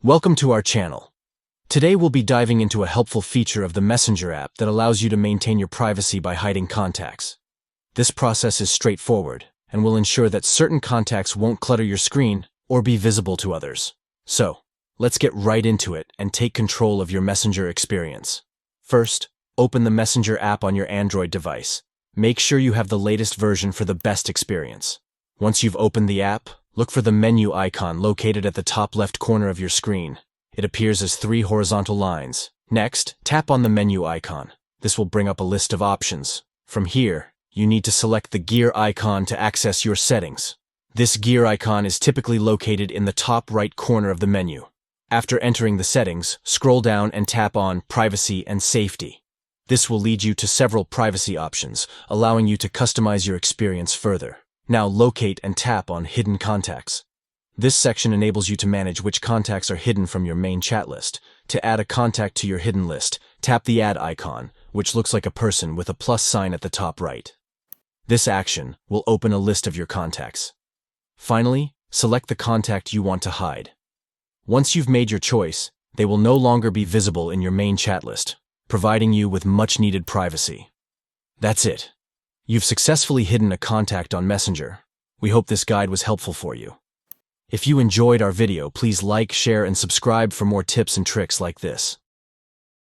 Welcome to our channel. Today we'll be diving into a helpful feature of the Messenger app that allows you to maintain your privacy by hiding contacts. This process is straightforward and will ensure that certain contacts won't clutter your screen or be visible to others. So, let's get right into it and take control of your Messenger experience. First, open the Messenger app on your Android device. Make sure you have the latest version for the best experience. Once you've opened the app, look for the menu icon located at the top left corner of your screen. It appears as 3 horizontal lines. Next, tap on the menu icon. This will bring up a list of options. From here, you need to select the gear icon to access your settings. This gear icon is typically located in the top right corner of the menu. After entering the settings, scroll down and tap on Privacy and Safety. This will lead you to several privacy options, allowing you to customize your experience further. Now locate and tap on Hidden Contacts. This section enables you to manage which contacts are hidden from your main chat list. To add a contact to your hidden list, tap the add icon, which looks like a person with a plus sign at the top right. This action will open a list of your contacts. Finally, select the contact you want to hide. Once you've made your choice, they will no longer be visible in your main chat list, providing you with much-needed privacy. That's it. You've successfully hidden a contact on Messenger. We hope this guide was helpful for you. If you enjoyed our video, please like, share, and subscribe for more tips and tricks like this.